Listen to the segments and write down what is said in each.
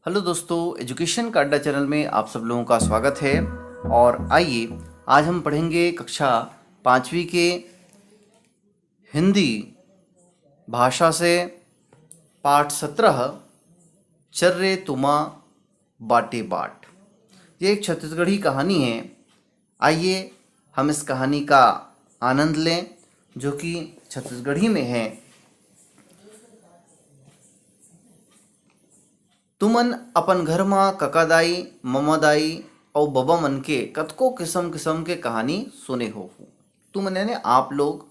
Hello दोस्तों, education का अड्डा चैनल में आप सब लोगों का स्वागत है। और आइए आज हम पढ़ेंगे कक्षा 5वीं के हिंदी भाषा से पाठ 17 चर्रे तुमा बाटे बाट। ये एक छत्तीसगढ़ी कहानी है। आइए हम इस कहानी का आनंद लें जो कि छत्तीसगढ़ी में है। तुमन अपन घर में ककादाई ममदाई और बबा मन के कतको किस्म किस्म के कहानी सुने हो। तुमन यानी आप लोग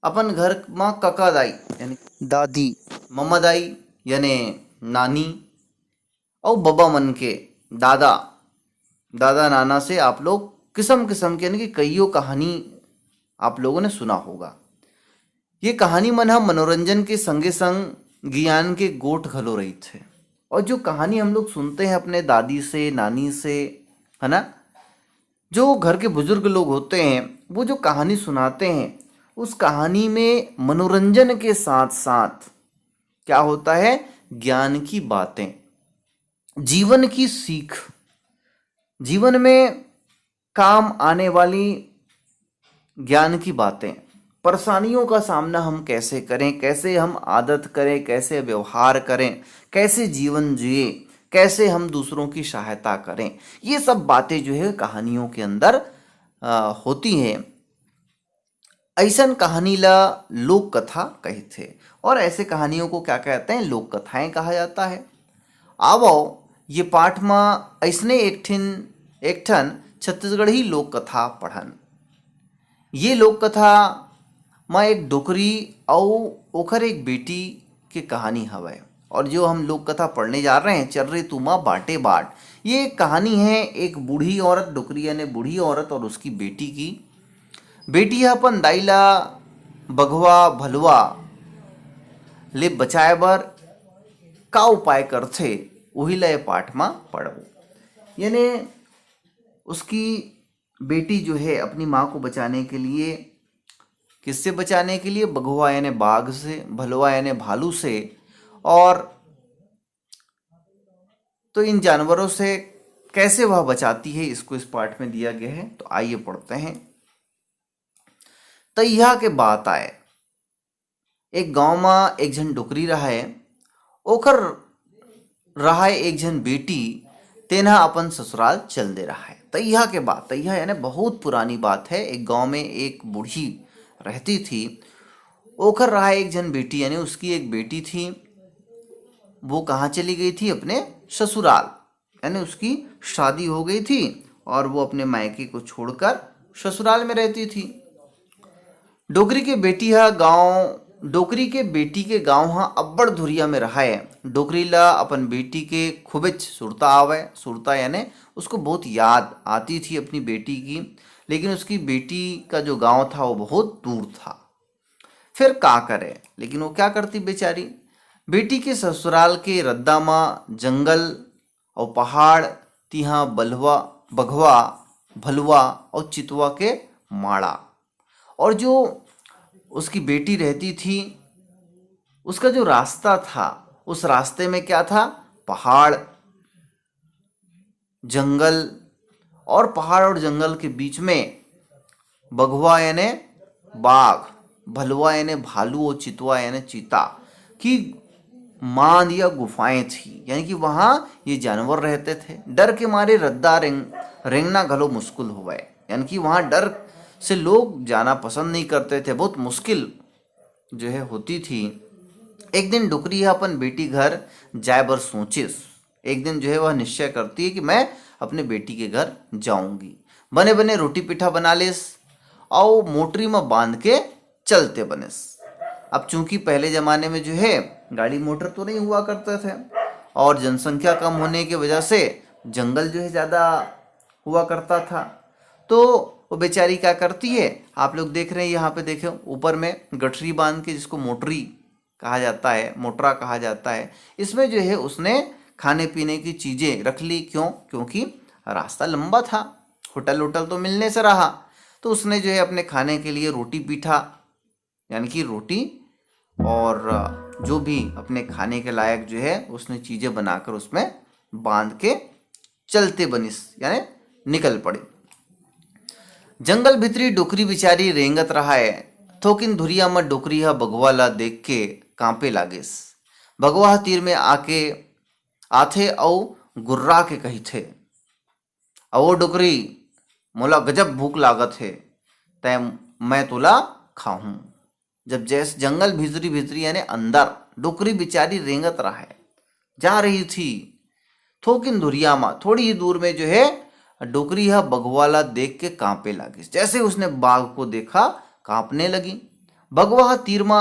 अपन घर में ककादाई यानी दादी, ममदाई यानी नानी और बबा मन के दादा दादा नाना से आप लोग किस्म किस्म के यानी कि कईयों कहानी आप लोगों ने सुना होगा। ये कहानी मन हम मनोरंजन के संगे संग ज्ञान के गोट घलो रही थे। और जो कहानी हम लोग सुनते हैं अपने दादी से, नानी से, है ना, जो घर के बुजुर्ग लोग होते हैं वो जो कहानी सुनाते हैं उस कहानी में मनोरंजन के साथ साथ क्या होता है, ज्ञान की बातें, जीवन की सीख, जीवन में काम आने वाली ज्ञान की बातें, परेशानियों का सामना हम कैसे करें, कैसे हम आदत करें, कैसे व्यवहार करें, कैसे जीवन जिए, कैसे हम दूसरों की सहायता करें, ये सब बातें जो है कहानियों के अंदर होती हैं। ऐसन कहानी ला लोक कथा कहते थे। और ऐसे कहानियों को क्या कहते हैं, लोक कथाएं कहा जाता है। आवो ये पाठ में ऐसने एक ठन छत्तीसगढ़ी लोक कथा पढ़न। ये लोक कथा में एक डोकरी और ओखर एक बेटी के कहानी हवय। और जो हम लोक कथा पढ़ने जा रहे हैं, चर्रे तुमा बाटे बाट, ये एक कहानी है एक बूढ़ी औरत, डोकरी यानी बूढ़ी औरत और उसकी बेटी की। बेटी अपन दाई ला बघवा भलवा ले बचाए बर का उपाय करथे वही ला ये पाठ में पढ़बो। यानी उसकी बेटी जो है अपनी माँ को बचाने के लिए, किससे बचाने के लिए, बघवा यानी बाघ से, भलवा यानी भालू से, और तो इन जानवरों से कैसे वह बचाती है इसको इस पाठ में दिया गया है। तो आइए पढ़ते हैं। तैया के बात आए, एक गांव में एक जन डोकरी रहा है। ओखर रहा है एक जन बेटी, तेना अपन ससुराल चल दे रहा है। तैया के बात, तैया यानी बहुत पुरानी बात है। एक गांव में एक बूढ़ी रहती थी। ओखर रहा एक जन बेटी यानी उसकी एक बेटी थी। वो कहाँ चली गई थी, अपने ससुराल, यानी उसकी शादी हो गई थी और वो अपने मायके को छोड़कर ससुराल में रहती थी। डोकरी के बेटी के गांव हाँ अब्बड़ धुरिया में रहा है। डोकरी ला अपन बेटी के खूबच सुरता आवे। सुरता यानी उसको बहुत याद आती थी अपनी बेटी की, लेकिन उसकी बेटी का जो गांव था वो बहुत दूर था। फिर का करे, लेकिन वो क्या करती बेचारी, बेटी के ससुराल के रद्दा में जंगल और पहाड़, तिहा बघवा भलुआ और चितवा के माड़ा। और जो उसकी बेटी रहती थी उसका जो रास्ता था, उस रास्ते में क्या था, पहाड़, जंगल, और पहाड़ और जंगल के बीच में बघवा यानी बाघ, भलवा यानी भालू और चितवा यानी चीता की मांद या गुफाएं थी। यानी कि वहां ये जानवर रहते थे। डर के मारे रद्दा रेंगना घलो मुश्किल हुआ है। यानी कि वहां डर से लोग जाना पसंद नहीं करते थे, बहुत मुश्किल जो है होती थी। एक दिन डुकरी अपन बेटी घर जाए बर सोचिस। एक दिन जो है वह निश्चय करती है कि मैं अपने बेटी के घर जाऊंगी। बने बने रोटी पिठा बना लेस और मोटरी में बांध के चलते बनेस। अब चूंकि पहले ज़माने में जो है गाड़ी मोटर तो नहीं हुआ करते थे और जनसंख्या कम होने की वजह से जंगल जो है ज़्यादा हुआ करता था। तो वो बेचारी क्या करती है, आप लोग देख रहे हैं यहाँ पे, देखें ऊपर में गठरी बांध के, जिसको मोटरी कहा जाता है, मोटरा कहा जाता है, इसमें जो है उसने खाने पीने की चीज़ें रख ली। क्यों? क्योंकि रास्ता लंबा था, होटल वोटल तो मिलने से रहा। तो उसने जो है अपने खाने के लिए रोटी पीठा यानी कि रोटी और जो भी अपने खाने के लायक जो है उसने चीजें बनाकर उसमें बांध के चलते बनिस यानी निकल पड़े। जंगल भीतरी डोकरी बिचारी रेंगत रहा है, थोकिन धुरिया में डोकरी हा भगवा ला देख के कांपे लागेस। भगवा तीर में आके आथे औ गुर्रा के कही थे, अवो डोकरी मोला गजब भूख लागत है, तय मैं तुला खाऊं। जब जैसे जंगल भीतरी भीतरी यानी अंदर डोकरी बिचारी रेंगत रहा है, जा रही थी, थोकिन धुरिया मा थोड़ी ही दूर में जो है डोकरी यह बगवाला देख के कांपे लगी। जैसे उसने बाघ को देखा कांपने लगी। बगवा तीर मा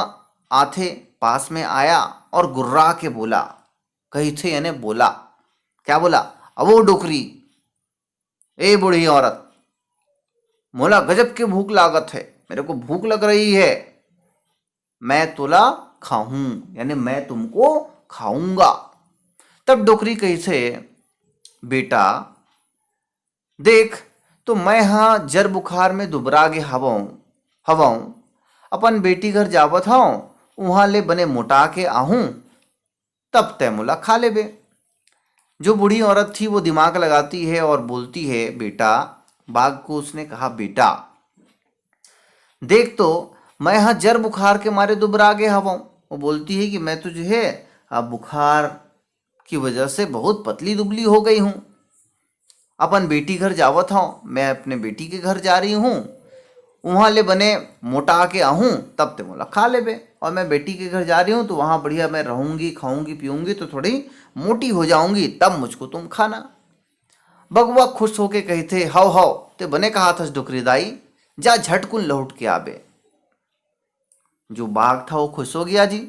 आथे पास में आया और गुर्रा के बोला, कही थे यानी बोला, क्या बोला, अवो डोकरी, ए बूढ़ी औरत, मोला गजब के भूख लागत है, मेरे को भूख लग रही है, मैं तुला खाऊं यानी मैं तुमको खाऊंगा। तब डोकरी कही थे, बेटा देख, तो मैं हाँ जर बुखार में दुबरा गे हवाऊं, अपन बेटी घर जावत हूं, वहां ले बने मोटा के आहूं, तब तय मुला खा ले बे। जो बूढ़ी औरत थी वो दिमाग लगाती है और बोलती है, बेटा, बाघ को उसने कहा, बेटा देख, तो मैं यहाँ जर बुखार के मारे दुबरा गे हवाऊं। वो बोलती है कि मैं तो जो है अब बुखार की वजह से बहुत पतली दुबली हो गई हूं, अपन बेटी घर जावत हूं, मैं अपने बेटी के घर जा रही हूं, वहां ले बने मोटा के आहूं, तब ते मोला खा ले बे। और मैं बेटी के घर जा रही हूं तो वहां बढ़िया मैं रहूंगी, खाऊंगी, पीऊंगी, तो थोड़ी मोटी हो जाऊंगी, तब मुझको तुम खाना। बगवा खुश होके कही थे, हाउ हाउ, ते बने कहा था डुकरी दाई, जा झटकुन लौट के आबे। जो बाघ था वो खुश हो गया जी।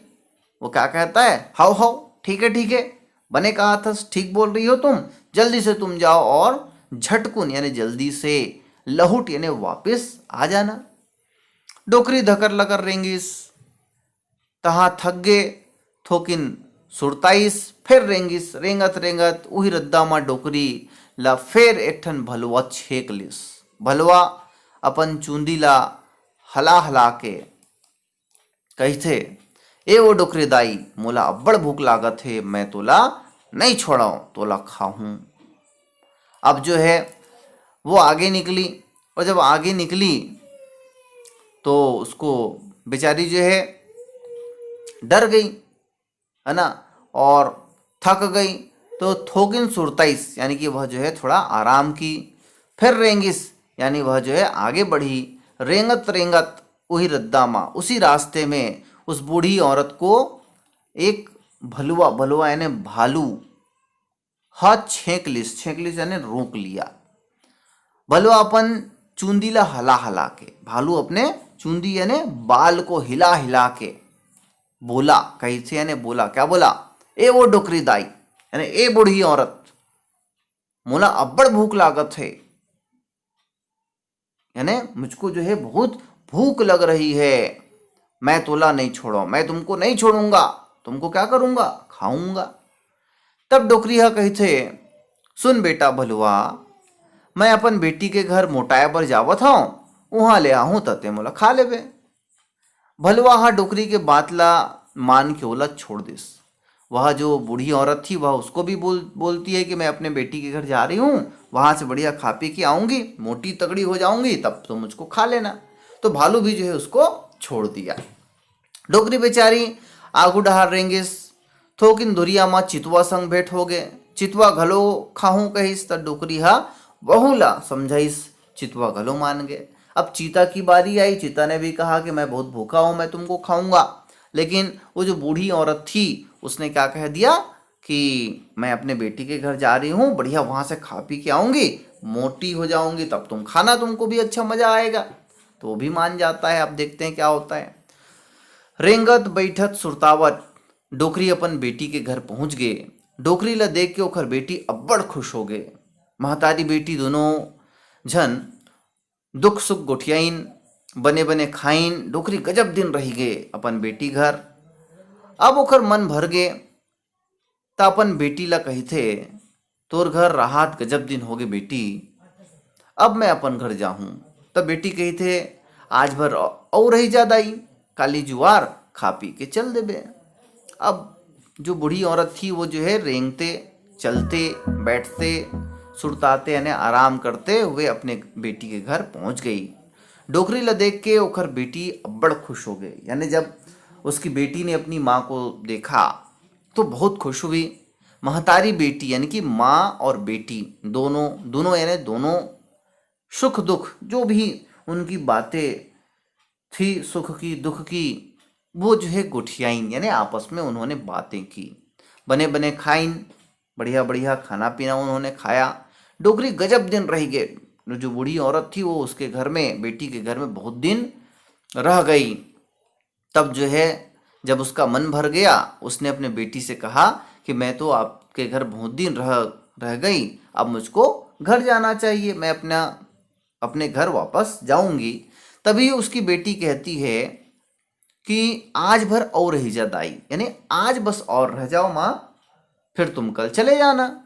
वो क्या कहता है, हाउ हाउ, ठीक है ठीक है, बने कहा था, ठीक बोल रही हो तुम, जल्दी से तुम जाओ और झटकुन यानी जल्दी से लहुट यानी वापस आ जाना। डोकरी धकर लकर रेंगिस, तहा थक गे, थोकिन सुरताइस, फिर रेंगिस, रेंगत रेंगत उही रद्दा मा डोकरी ला फिर एठन भलवा छेक लिस। भलवा अपन चूंदी ला हला हला के कही थे, ए वो डोकरी दाई, मोला अब्बड़ भूख लागत है, मैं तोला नहीं छोड़ाऊं, तोला खाऊं। अब जो है वो आगे निकली, और जब आगे निकली तो उसको बेचारी जो है डर गई, है ना, और थक गई, तो थोकिन सुरताइस यानी कि वह जो है थोड़ा आराम की। फिर रेंगिस यानी वह जो है आगे बढ़ी, रेंगत रेंगत वही रद्दा माँ, उसी रास्ते में उस बूढ़ी औरत को एक भलुआ, भलुआ यानी भालू, हाथ छेक लिस यानी रोक लिया। भलुआ अपन चूंदी ला हला हला के, भालू अपने चूंदी यानी बाल को हिला हिला के बोला, कही से यानी बोला, क्या बोला, ए वो डोकरी दाई यानी ए बूढ़ी औरत, मोला अब्बड़ भूख लागत है, यानी मुझको जो है बहुत भूख लग रही है, मैं तोला नहीं छोड़ो, मैं तुमको नहीं छोड़ूंगा, तुमको क्या करूंगा, खाऊंगा। तब डोकरी कही थे, सुन बेटा भलुआ, मैं अपन बेटी के घर मोटाया पर जावत हूं, वहां ले आहूं, तते मोला खा लेबे। भलुआ हा डोकरी के बात ला मान के ओला छोड़ दिस। वह जो बूढ़ी औरत थी वह उसको भी बोलती है कि मैं अपने बेटी के घर जा रही हूँ, वहां से बढ़िया खा पी के आऊंगी, मोटी तगड़ी हो जाऊंगी, तब तो मुझको खा लेना। तो भालू भी जो है उसको छोड़ दिया। डोकरी बेचारी आगू डहार रेंगिस, थोकिन दुरिया माँ चितवा संग भेंट हो गए। चितवा घलो खाहूं कहिस, त डोकरी हा बहुला समझाइस, चितवा घलो मान गए। अब चीता की बारी आई, चीता ने भी कहा कि मैं बहुत भूखा हूं, मैं तुमको खाऊंगा। लेकिन वो जो बूढ़ी औरत थी उसने क्या कह दिया कि मैं अपने बेटी के घर जा रही हूँ, बढ़िया वहां से खा पी के आऊंगी, मोटी हो जाऊंगी, तब तुम खाना, तुमको भी अच्छा मजा आएगा। तो वो भी मान जाता है। अब देखते हैं क्या होता है। रेंगत बैठत सुरतावत डोकरी अपन बेटी के घर पहुंच गए। डोकरी ला देख के ओखर बेटी अब्बड़ खुश हो गए। महतारी बेटी दोनों झन दुख सुख गोठियाइन, बने बने खाइन। डोकरी गजब दिन रही गए अपन बेटी घर। अब ओकर मन भर गए, त अपन बेटी ला कही थे, तोर घर राहत गजब दिन हो गए बेटी, अब मैं अपन घर जाहूं। तब बेटी कही थे, आज भर और रही जा दाई, काली जुआर खा पी के चल देबे। अब जो बूढ़ी औरत थी वो जो है रेंगते चलते बैठते सुरताते यानी आराम करते हुए अपने बेटी के घर पहुंच गई। डोकरी ला देख के ओकर बेटी अब्बड़ खुश हो गई। यानी जब उसकी बेटी ने अपनी माँ को देखा तो बहुत खुश हुई। महतारी बेटी यानी कि माँ और बेटी दोनों दोनों यानी दोनों सुख दुख जो भी उनकी बातें थी, सुख की दुख की, वो जो है गुठियाइन यानी आपस में उन्होंने बातें की, बने बने खाइन, बढ़िया बढ़िया खाना पीना उन्होंने खाया। डोगरी गजब दिन रह गए। जो बूढ़ी औरत थी वो उसके घर में, बेटी के घर में बहुत दिन रह गई। तब जो है जब उसका मन भर गया, उसने अपने बेटी से कहा कि मैं तो आपके घर बहुत दिन रह गई, अब मुझको घर जाना चाहिए, मैं अपने घर वापस जाऊंगी। तभी उसकी बेटी कहती है कि आज भर और रह जा दाई, यानी आज बस और रह जाओ माँ, फिर तुम कल चले जाना।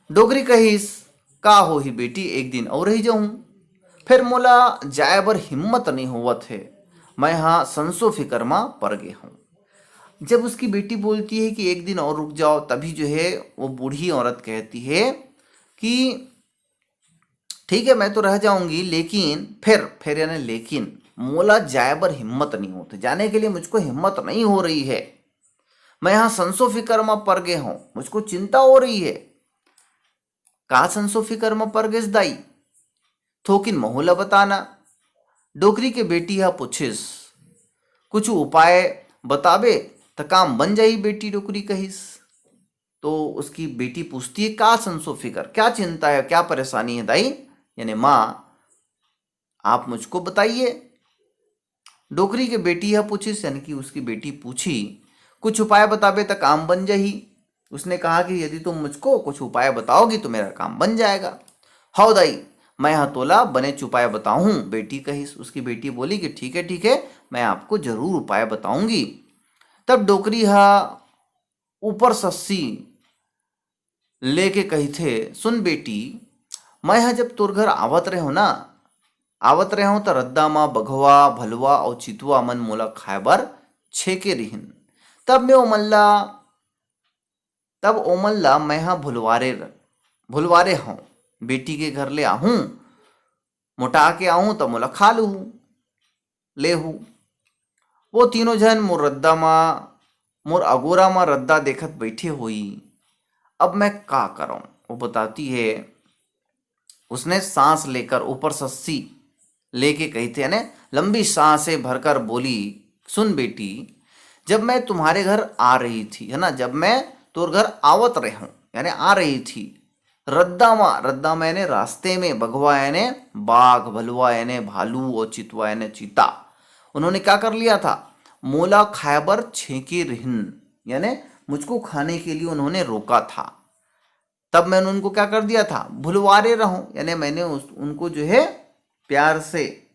डोगरी कहिस का हो ही बेटी, एक दिन और रह जाऊं, फिर मोला जाए बर हिम्मत नहीं होवत है, मैं हाँ संसो फिकर माँ पड़ गया हूँ। जब उसकी बेटी बोलती है कि एक दिन और रुक जाओ, तभी जो है वो बूढ़ी औरत कहती है कि ठीक है मैं तो रह जाऊंगी, लेकिन फिर यानी लेकिन मोला जाए बर हिम्मत नहीं होती, जाने के लिए मुझको हिम्मत नहीं हो रही है, मैं यहाँ संसो फिकर में पड़ गया हूँ, मुझको चिंता हो रही है। का संसो फिकर में पड़ गए दाई, थोकिन महुला बताना। डोकरी के बेटी हा पूछिस कुछ उपाय बताबे त काम बन जाई बेटी, डोकरी कहिस। तो उसकी बेटी पूछती है का संसो फिकर, क्या चिंता है, क्या परेशानी है दाई, यानी माँ आप मुझको बताइए। डोकरी के बेटी यह पूछिस यानी कि उसकी बेटी पूछी कुछ उपाय बताबे तो काम बन जाही। उसने कहा कि यदि तुम मुझको कुछ उपाय बताओगी तो मेरा काम बन जाएगा। हाउ दाई, मैं यहाँ तोला बने उपाय बताऊं, बेटी कही। उसकी बेटी बोली कि ठीक है मैं आपको जरूर उपाय बताऊंगी। तब डोकरी हा ऊपर सस्सी लेके कही थे सुन बेटी, मैं यहाँ जब तोर घर आवत रहे हो तो रद्दा माँ बघवा भलवा और चितुआ मन मोला खाए बर छेके रिहिन। तब मैं ओमन ला मैं हाँ भुलवारे हूँ, बेटी के घर ले आहूँ, मोटा के आहूँ तो मोला खा लू ले हूँ। वो तीनों जन मोर अगोरा माँ रद्दा देखत बैठे हुई। अब मैं का करूं, वो बताती है। उसने सांस लेकर ऊपर सस्सी लेके कही थे, यानी लंबी सांसें भरकर बोली सुन बेटी, जब मैं तुम्हारे घर आ रही थी, है ना, जब मैं तोर घर आवत रहे हूं यानी आ रही थी, रद्दा में यानी रास्ते में, बघवा यानी बाघ, भलुआ यानी भालू और चितवा यानी चीता, उन्होंने क्या कर लिया था, मोला खैबर छेके रिहन यानी मुझको खाने के लिए उन्होंने रोका था। तब मैंने उनको क्या कर दिया था, भुलवारे रहूं यानी मैंने उनको जो है प्यार से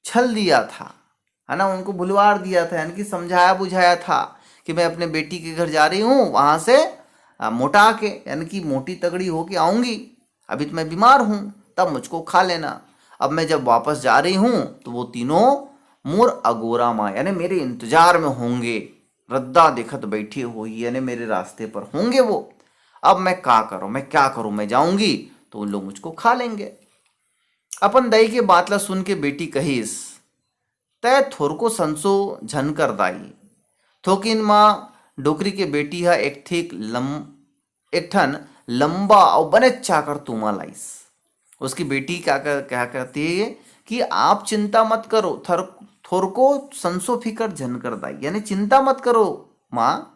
छल दिया था, है ना, उनको भुलवार दिया था, यानी कि समझाया बुझाया था कि मैं अपने बेटी के घर जा रही हूँ, वहां से मोटा के यानी कि मोटी तगड़ी होके आऊंगी, अभी तो मैं बीमार हूँ, तब मुझको खा लेना। अब मैं जब वापस जा रही हूँ तो वो तीनों मोर अगोरा माँ यानी मेरे इंतजार में होंगे, रद्दा देखत बैठी हुई यानी मेरे रास्ते पर होंगे वो। अब मैं क्या करूं, मैं जाऊंगी तो उन लोग मुझको खा लेंगे। अपन दाई के बातला सुन के बेटी कहिस, तय थोरको संसो झनकर दाई, थोकिन माँ डोकरी के बेटी हा एक ठन लंबा और बने चाकर तुमा लाइस। उसकी बेटी क्या कहती है कि आप चिंता मत करो, थोरको संसो फिकर झनकर दाई, यानी चिंता मत करो माँ।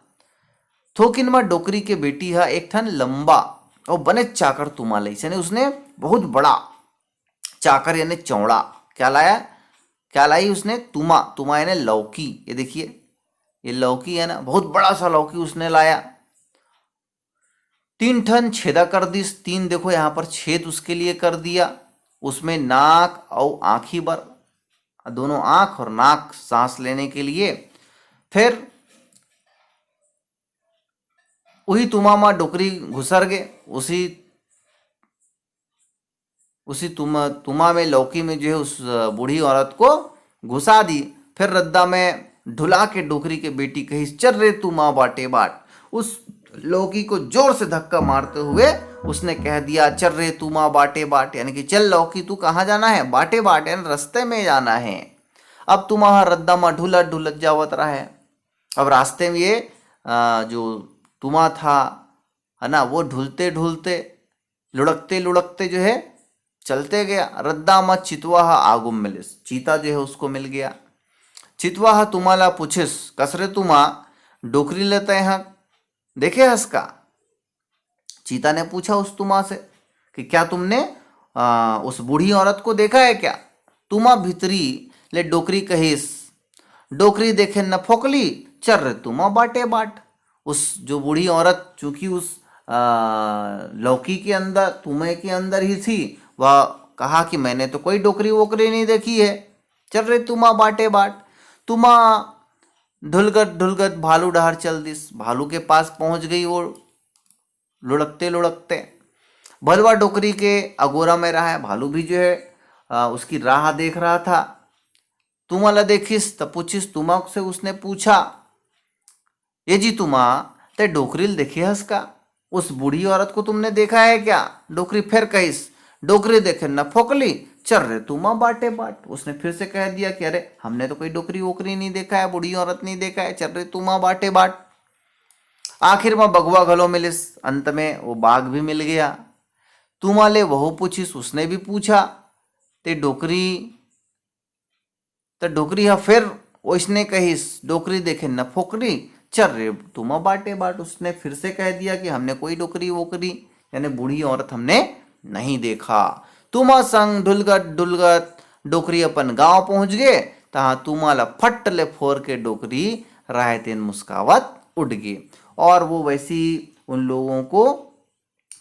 थोकिन माँ डोकरी के बेटी हा एक ठन लंबा और बने चाकर तुमा लाइस, यानी उसने बहुत बड़ा चाकर यानी चौड़ा क्या लाई उसने, तुमा यानी लौकी, ये देखिए ये लौकी है ना, बहुत बड़ा सा लौकी उसने लाया। 3 ठन छेदा कर दी, 3 देखो यहाँ पर छेद उसके लिए कर दिया, उसमें नाक और आंखी बर, दोनों आंख और नाक सांस लेने के लिए। फिर वही तुमा डोकरी घुसर गए, उसी तुमा में लौकी में जो है उस बूढ़ी औरत को घुसा दी। फिर रद्दा में ढुला के डोकरी के बेटी कही, चल रे तू माँ बाटे बाट। उस लौकी को जोर से धक्का मारते हुए उसने कह दिया, चल रे तू माँ बाटे बाट, यानी कि चल लौकी तू कहाँ जाना है, बाटे बाट यानी रास्ते में जाना है। अब तुम वहाँ रद्दा माँ ढुलत ढुलत जावत रहा है। अब रास्ते में ये जो तुमा था है ना, वो ढुलते ढुलते लुढ़कते लुढ़कते जो है चलते गया। रद्दा माँ चितवाह आगुम मिलिस, चीता जो है उसको मिल गया। चितवाह तुम्हाला पूछिस, कसरे तुमा डोकरी लेते हैं देखे हंसका। चीता ने पूछा उस तुमा से कि क्या तुमने उस बूढ़ी औरत को देखा है क्या। तुमा भीतरी ले डोकरी कहिस, डोकरी देखे न फोकली, चल रे तुमा बाटे बाट। उस जो बूढ़ी औरत चूंकि उस लौकी के अंदर तुम्हें के अंदर ही थी, वह कहा कि मैंने तो कोई डोकरी वोकरी नहीं देखी है, चल रे तुमा बाटे बाट। तुमा ढुलगत ढुलगत भालू डहर चल दिस, भालू के पास पहुंच गई वो लुढ़कते लुढ़कते। भलवा डोकरी के अगोरा में रहा है, भालू भी जो है उसकी राह देख रहा था। तुम्हाला देखिस त पूछिस, तुमा से उसने पूछा, ये जी तुमा ते डोकरील देखी हस का, उस बूढ़ी औरत को तुमने देखा है क्या। डोकरी फिर कहिस, डोकरी देखे न फोकली, चल रे तुमा बाटे बाट। उसने फिर से कह दिया कि अरे हमने तो कोई डोकरी वोकरी नहीं देखा है, बूढ़ी औरत नहीं देखा है, चल रे तुमा बाटे बाट। आखिर में बगवा गलो मिलिस, अंत में वो बाघ भी मिल गया। तुमाले वहु पूछिस, उसने भी पूछा, ते डोकरी तो डोकरी हा फिर उसने कहिस, डोकरी देखे न फोकरी, चल रे तुमा बाटे बाट। उसने फिर से कह दिया कि हमने कोई डोकरी वोकरी यानी बूढ़ी औरत हमने नहीं देखा। तुमा संग ढुलगत ढुलगत डोकरी अपन गांव पहुंच गए, तहां तुमाला फट ले फोर के डोकरी राहतेन मुस्कावत उड़ गए। और वो वैसी उन लोगों को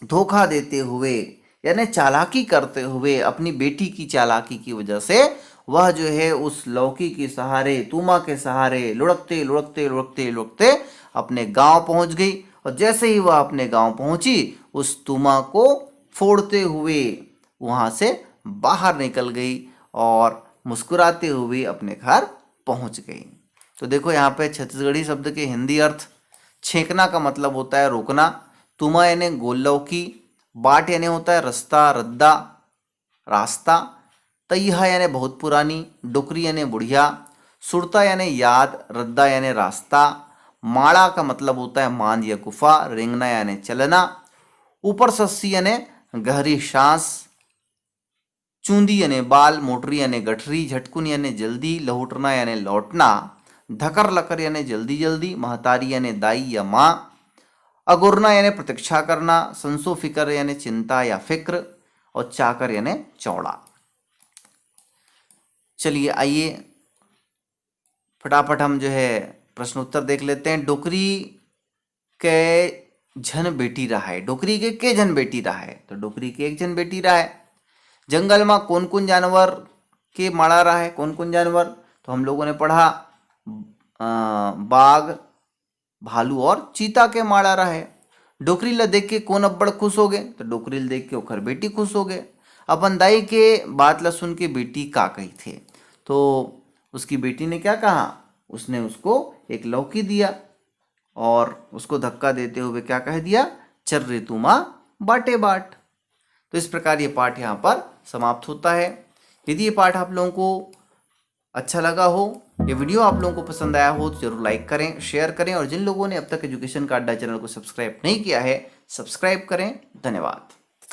धोखा देते हुए यानी चालाकी करते हुए, अपनी बेटी की चालाकी की वजह से वह जो है उस लौकी के सहारे, तुमा के सहारे लुढ़कते लुढ़कते लुढ़कते लुढ़कते अपने गांव पहुंच गई। और जैसे ही वह अपने गांव पहुंची, उस तुमा को फोड़ते हुए वहां से बाहर निकल गई और मुस्कुराते हुए अपने घर पहुंच गई। तो देखो यहाँ पे छत्तीसगढ़ी शब्द के हिंदी अर्थ, छेंकना का मतलब होता है रोकना, तुमा यानी गोल लौकी, बाट यानी होता है रास्ता रद्दा रास्ता, तैहा यानी बहुत पुरानी, डोकरी यानी बुढ़िया, सुरता यानी याद, रद्दा यानी रास्ता, माड़ा का मतलब होता है मांद या गुफा, रेंगना यानी चलना, ऊपर सस्सी यानी गहरी सांस, चूंदी यानी बाल, मोटरी यानी गठरी, झटकुन यानी जल्दी, लहुटना यानी लौटना, धकर लकर यानी जल्दी जल्दी, महतारी यानी दाई या माँ, अगुरना यानी प्रतीक्षा करना, संसो फिक्र यानी चिंता या फिक्र, और चाकर यानी चौड़ा। चलिए आइए फटाफट हम जो है प्रश्न उत्तर देख लेते हैं। डोकरी के झन बेटी रहा है, डोकरी के झन बेटी रहा है, तो डोकरी के एक जन बेटी रहा है। जंगल में कौन कौन जानवर के माड़ा रहा है, कौन कौन जानवर, तो हम लोगों ने पढ़ा बाघ, भालू और चीता के माड़ा रहा है। डोकरी ला देख के कौन अब्बड़ खुश हो गए, तो डोकरी ला देख के ओखर बेटी खुश हो गए। अपन दाई के बात ला सुन के बेटी का कही थे, तो उसकी बेटी ने क्या कहा, उसने उसको एक लौकी दिया और उसको धक्का देते हुए क्या कह दिया, चल रे तू माँ बाटे बाट। तो इस प्रकार ये पाठ यहाँ पर समाप्त होता है। यदि ये पाठ आप लोगों को अच्छा लगा हो, ये वीडियो आप लोगों को पसंद आया हो, तो जरूर लाइक करें, शेयर करें, और जिन लोगों ने अब तक एजुकेशन का अड्डा चैनल को सब्सक्राइब नहीं किया है, सब्सक्राइब करें। धन्यवाद।